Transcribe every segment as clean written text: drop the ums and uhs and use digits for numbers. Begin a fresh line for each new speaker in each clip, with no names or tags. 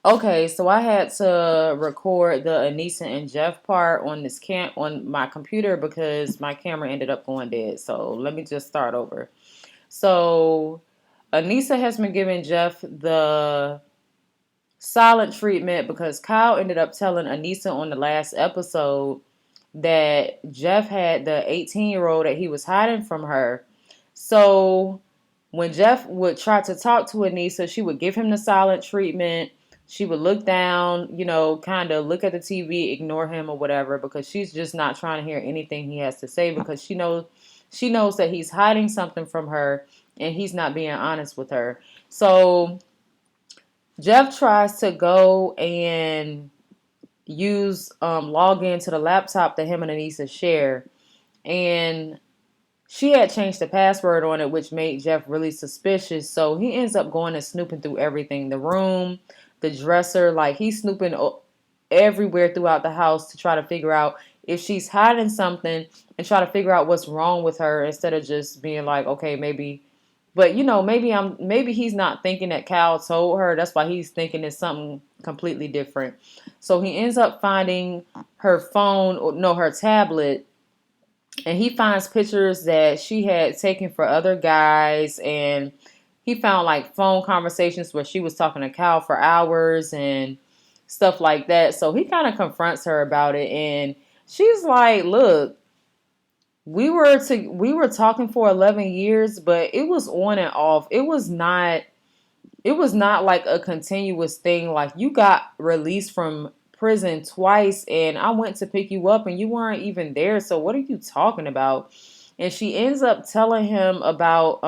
Okay, so I had to record the Anissa and Jeff part on on my computer because my camera ended up going dead. So let me just start over. So Anissa has been giving Jeff the silent treatment because Kyle ended up telling Anissa on the last episode that Jeff had the 18-year-old that he was hiding from her. So when Jeff would try to talk to Anissa, she would give him the silent treatment. She would look down, kind of look at the TV, ignore him or whatever, because she's just not trying to hear anything he has to say because she knows that he's hiding something from her and he's not being honest with her. So Jeff tries to go and use log into the laptop that him and Anissa share, and she had changed the password on it, which made Jeff really suspicious. So he ends up going and snooping through everything, the room, the dresser, like he's snooping everywhere throughout the house to try to figure out if she's hiding something and try to figure out what's wrong with her instead of just being like, okay, maybe. But maybe he's not thinking that Cal told her. That's why he's thinking it's something completely different. So he ends up finding her phone, or no, her tablet, and he finds pictures that she had taken for other guys, and he found like phone conversations where she was talking to Cal for hours and stuff like that. So he kind of confronts her about it, and she's like, look, we were talking for 11 years, but it was on and off. It was not like a continuous thing. Like, you got released from prison twice and I went to pick you up and you weren't even there. So what are you talking about? And she ends up telling him about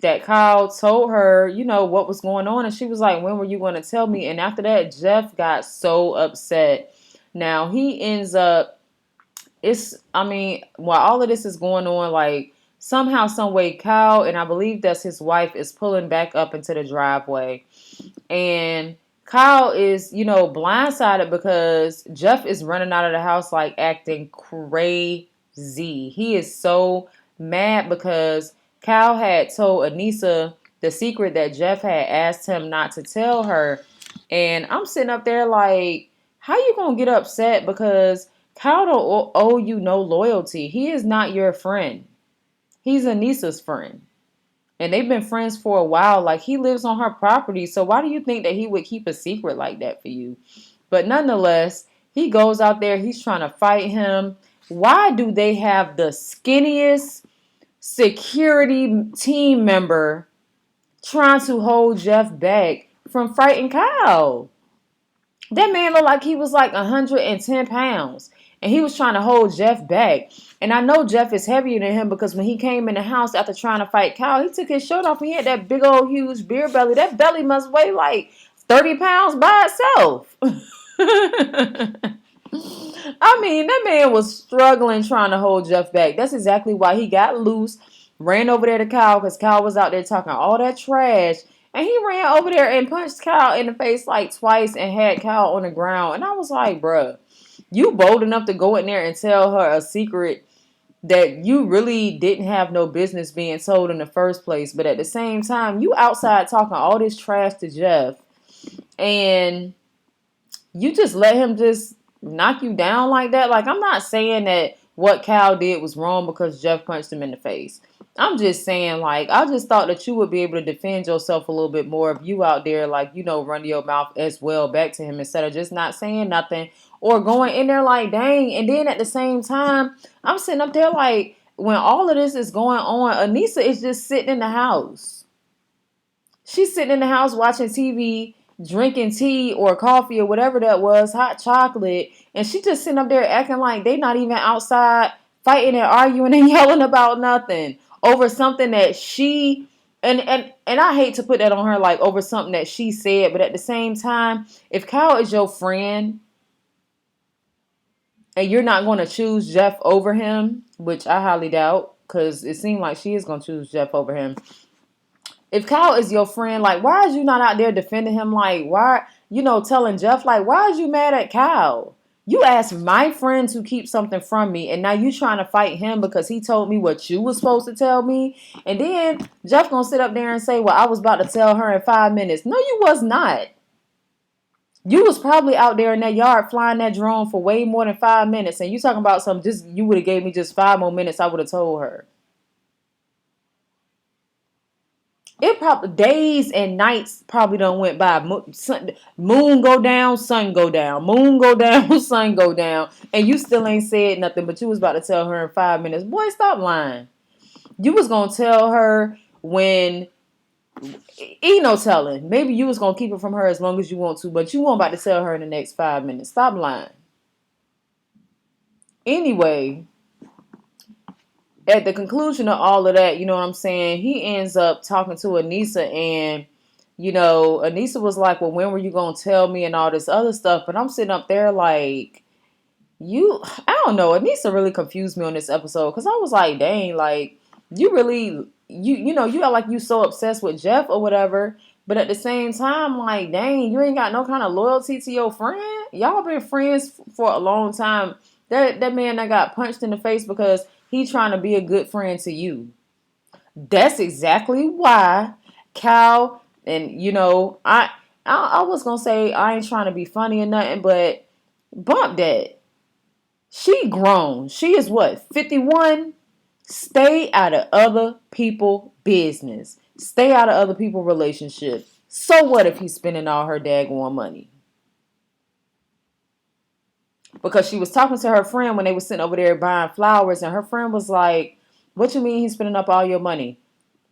that Kyle told her, what was going on, and she was like, when were you going to tell me? And after that, Jeff got so upset. Now he ends up while all of this is going on, like, somehow, some way, Kyle, and I believe that's his wife, is pulling back up into the driveway. And Kyle is, blindsided because Jeff is running out of the house, like, acting crazy. He is so mad because Kyle had told Anissa the secret that Jeff had asked him not to tell her. And I'm sitting up there like, how you gonna get upset because Kyle don't owe you no loyalty? He is not your friend. He's Anissa's friend. And they've been friends for a while. Like, he lives on her property. So why do you think that he would keep a secret like that for you? But nonetheless, he goes out there. He's trying to fight him. Why do they have the skinniest security team member trying to hold Jeff back from fighting Kyle? That man looked like he was like 110 pounds. And he was trying to hold Jeff back. And I know Jeff is heavier than him because when he came in the house after trying to fight Kyle, he took his shirt off and he had that big old huge beer belly. That belly must weigh like 30 pounds by itself. I mean, that man was struggling trying to hold Jeff back. That's exactly why he got loose, ran over there to Kyle because Kyle was out there talking all that trash. And he ran over there and punched Kyle in the face like twice and had Kyle on the ground. And I was like, bruh, you bold enough to go in there and tell her a secret that you really didn't have no business being told in the first place. But at the same time, you outside talking all this trash to Jeff. And you just let him just knock you down like that. Like, I'm not saying that what Cal did was wrong because Jeff punched him in the face. I'm just saying, like, I just thought that you would be able to defend yourself a little bit more if you out there, like, run your mouth as well back to him instead of just not saying nothing or going in there like, dang. And then at the same time, I'm sitting up there like, when all of this is going on, Anissa is just sitting in the house. She's sitting in the house watching TV, drinking tea or coffee or whatever that was, hot chocolate, and she just sitting up there acting like they not even outside fighting and arguing and yelling about nothing over something that she and I hate to put that on her, like, over something that she said, but at the same time, if Kyle is your friend and you're not going to choose Jeff over him, which I highly doubt, because it seemed like she is going to choose Jeff over him. If Kyle is your friend, like, why is you not out there defending him? Like, why, telling Jeff, like, why is you mad at Kyle? You asked my friend to keep something from me, and now you trying to fight him because he told me what you was supposed to tell me. And then Jeff gonna sit up there and say, well, I was about to tell her in 5 minutes. No, you was not. You was probably out there in that yard flying that drone for way more than 5 minutes. And you talking about something, just you would have gave me just 5 more minutes, I would have told her. It probably days and nights probably don't went by. Moon go down, sun go down. Moon go down, sun go down. And you still ain't said nothing, but you was about to tell her in 5 minutes. Boy, stop lying. You was gonna tell her when ain't no telling. Maybe you was gonna keep it from her as long as you want to, but you weren't about to tell her in the next 5 minutes. Stop lying. Anyway, at the conclusion of all of that, you know what I'm saying? He ends up talking to Anissa, and Anissa was like, well, when were you gonna tell me and all this other stuff? But I'm sitting up there like, I don't know. Anissa really confused me on this episode because I was like, dang, like you really, you act like you so obsessed with Jeff or whatever. But at the same time, like, dang, you ain't got no kind of loyalty to your friend. Y'all been friends for a long time. That man that got punched in the face because he trying to be a good friend to you. That's exactly why Cal and I was gonna say I ain't trying to be funny or nothing, but bump that. She grown. She is what, 51? Stay out of other people' business. Stay out of other people's relationships. So what if he's spending all her daggone money? Because she was talking to her friend when they were sitting over there buying flowers, and her friend was like, what you mean he's spending up all your money?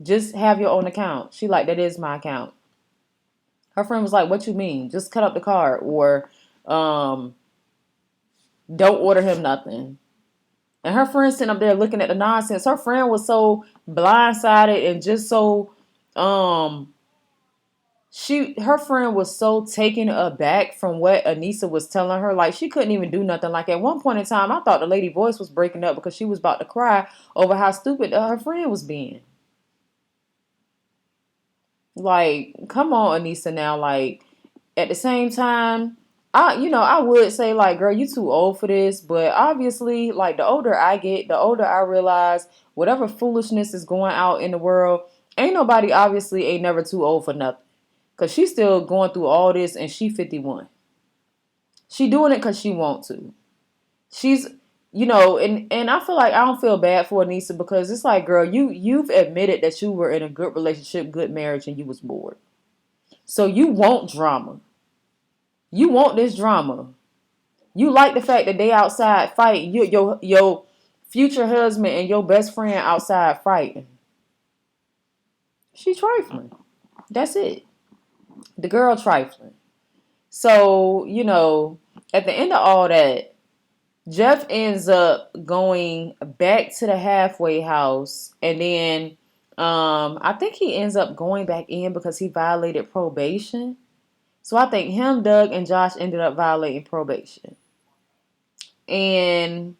Just have your own account. She like, that is my account. Her friend was like, what you mean? Just cut up the card, or don't order him nothing. And her friend sitting up there looking at the nonsense. Her friend was so blindsided and just so her friend was so taken aback from what Anissa was telling her. Like, she couldn't even do nothing. Like, at one point in time, I thought the lady voice was breaking up because she was about to cry over how stupid her friend was being. Like, come on, Anissa, now. Like, at the same time, I would say, like, girl, you too old for this. But obviously, like, the older I get, the older I realize whatever foolishness is going out in the world, ain't nobody obviously ain't never too old for nothing. Because she's still going through all this, and she 51. She doing it because she want to. She's, and I feel like I don't feel bad for Anissa because it's like, girl, you've admitted that you were in a good relationship, good marriage, and you was bored. So you want drama. You want this drama. You like the fact that they outside fighting. Your future husband and your best friend outside fighting. She trifling. That's it. The girl trifling. So, at the end of all that, Jeff ends up going back to the halfway house, and then I think he ends up going back in because he violated probation. So I think him, Doug, and Josh ended up violating probation. And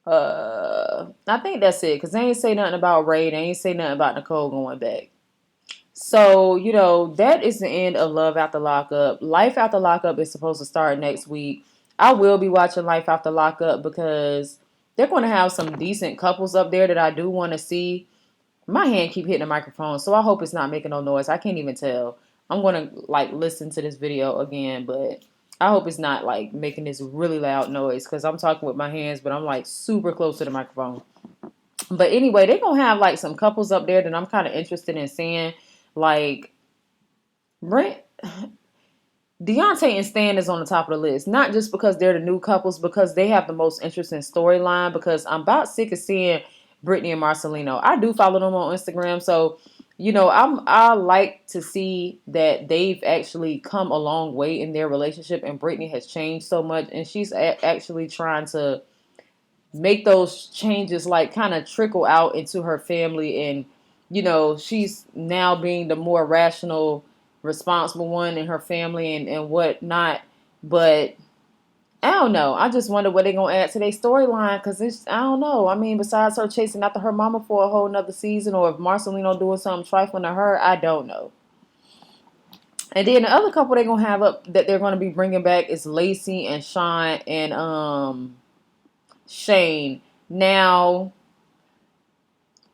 I think that's it, because they ain't say nothing about Ray. They ain't say nothing about Nicole going back. So, that is the end of Love After Lockup. Life After Lockup is supposed to start next week. I will be watching Life After Lockup because they're going to have some decent couples up there that I do want to see. My hand keep hitting the microphone, so I hope it's not making no noise. I can't even tell. I'm going to, listen to this video again, but I hope it's not, making this really loud noise because I'm talking with my hands, but I'm, super close to the microphone. But anyway, they're going to have, some couples up there that I'm kind of interested in seeing. Like, Brent, Deontay and Stan is on the top of the list. Not just because they're the new couples, because they have the most interesting storyline. Because I'm about sick of seeing Brittany and Marcelino. I do follow them on Instagram, so I like to see that they've actually come a long way in their relationship, and Brittany has changed so much, and she's actually trying to make those changes kind of trickle out into her family, and she's now being the more rational, responsible one in her family and whatnot. But I don't know. I just wonder what they're gonna add to their storyline, because I don't know. I mean, besides her chasing after her mama for a whole nother season, or if Marcelino doing something trifling to her, I don't know. And then the other couple they're gonna have up that they're gonna be bringing back is Lacey and Sean and Shane. Now,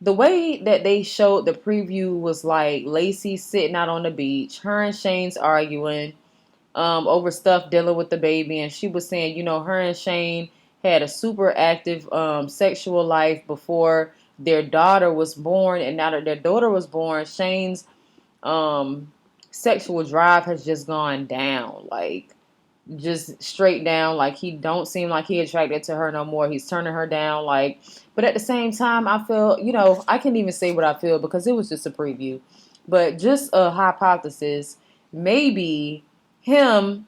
the way that they showed the preview was like Lacey sitting out on the beach, her and Shane's arguing over stuff dealing with the baby, and she was saying, her and Shane had a super active sexual life before their daughter was born, and now that their daughter was born, Shane's um, sexual drive has just gone down, like just straight down. Like he don't seem like he attracted to her no more. He's turning her down. Like, but at the same time, I feel, I can't even say what I feel because it was just a preview, but just a hypothesis. Maybe him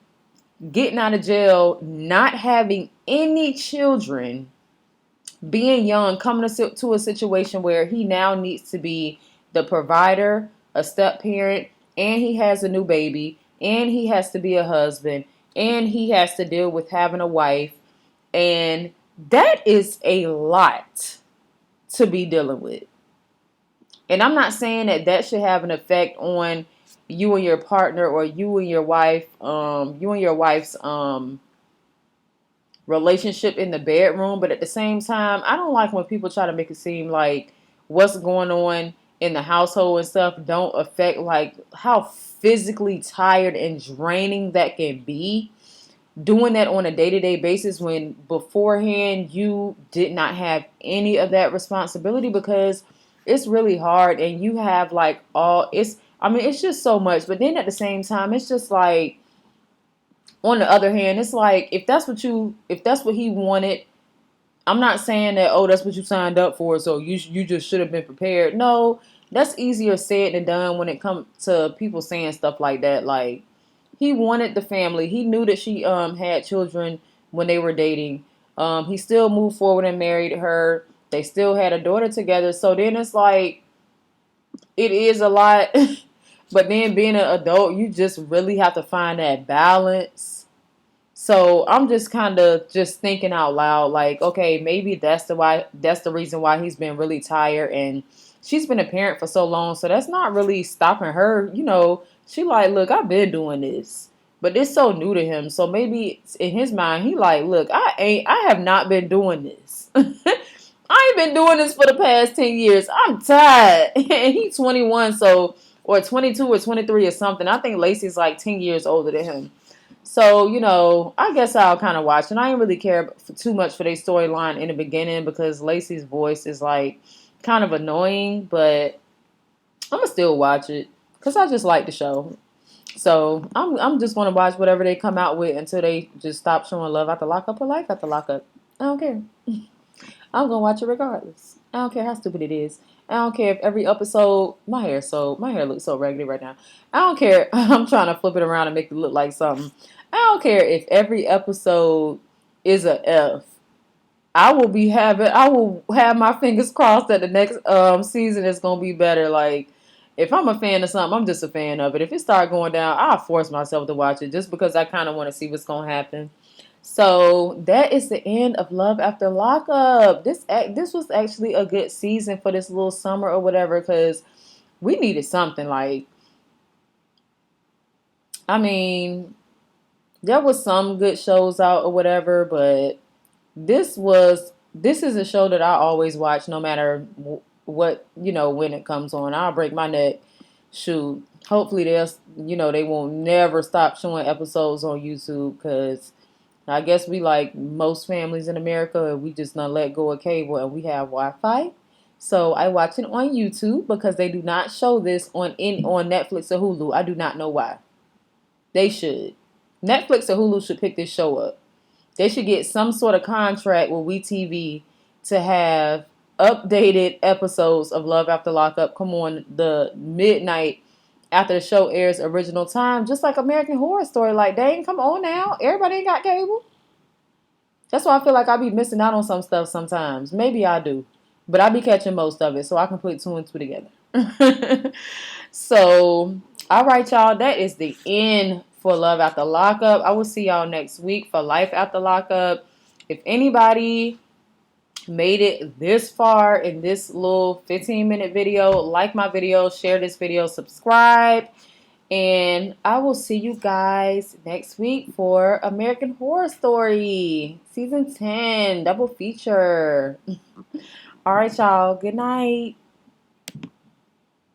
getting out of jail, not having any children, being young, coming to a situation where he now needs to be the provider, a step parent, and he has a new baby, and he has to be a husband, and he has to deal with having a wife. And that is a lot to be dealing with. And I'm not saying that that should have an effect on you and your partner or you and your wife, you and your wife's relationship in the bedroom. But at the same time, I don't like when people try to make it seem like what's going on in the household and stuff don't affect like how physically tired and draining that can be. Doing that on a day-to-day basis when beforehand you did not have any of that responsibility, because it's really hard and you have like all it's just so much. But then at the same time, it's just like, on the other hand, it's like if that's what he wanted, I'm not saying that, oh, that's what you signed up for, so you just should have been prepared. No, that's easier said than done when it comes to people saying stuff like that. Like, he wanted the family. He knew that she had children when they were dating. He still moved forward and married her. They still had a daughter together. So then it's like, it is a lot. But then being an adult, you just really have to find that balance. So I'm just kind of just thinking out loud, like, okay, maybe that's the reason why he's been really tired, and she's been a parent for so long, so that's not really stopping her. She like, look, I've been doing this, but it's so new to him. So maybe in his mind, he like, look, I have not been doing this. I ain't been doing this for the past 10 years. I'm tired. And he's 21, so, or 22 or 23 or something. I think Lacey's like 10 years older than him. So, I guess I'll kind of watch. And I didn't really care too much for their storyline in the beginning because Lacey's voice is like kind of annoying, but I'm going to still watch it because I just like the show. So I'm just going to watch whatever they come out with until they just stop showing Love After Lockup or Life After Lockup. I don't care. I'm gonna watch it regardless. I don't care how stupid it is. I don't care if every episode my hair looks so raggedy right now. I don't care. I'm trying to flip it around and make it look like something. I don't care if every episode is a F. I will have my fingers crossed that the next season is gonna be better. Like, if I'm a fan of something, I'm just a fan of it. If it start going down, I'll force myself to watch it just because I kind of want to see what's gonna happen. So that is the end of Love After Lockup. This was actually a good season for this little summer or whatever, because we needed something. Like, I mean, there was some good shows out or whatever, but this is a show that I always watch no matter what, when it comes on. I'll break my neck. Shoot, hopefully they won't never stop showing episodes on YouTube, because I guess we, like most families in America, we just not let go of cable and we have Wi-Fi. So I watch it on YouTube because they do not show this on Netflix or Hulu. I do not know why. They should. Netflix or Hulu should pick this show up. They should get some sort of contract with WeTV to have updated episodes of Love After Lockup come on the midnight after the show airs original time, just like American Horror Story. Like, dang, come on now. Everybody ain't got cable. That's why I feel like I be missing out on some stuff sometimes. Maybe I do. But I be catching most of it, so I can put two and two together. So, all right, y'all. That is the end for Love After Lockup. I will see y'all next week for Life After Lockup. If anybody made it this far in this little 15-minute video, like my video, share this video, subscribe. And I will see you guys next week for American Horror Story season 10 double feature. All right, y'all. Good night.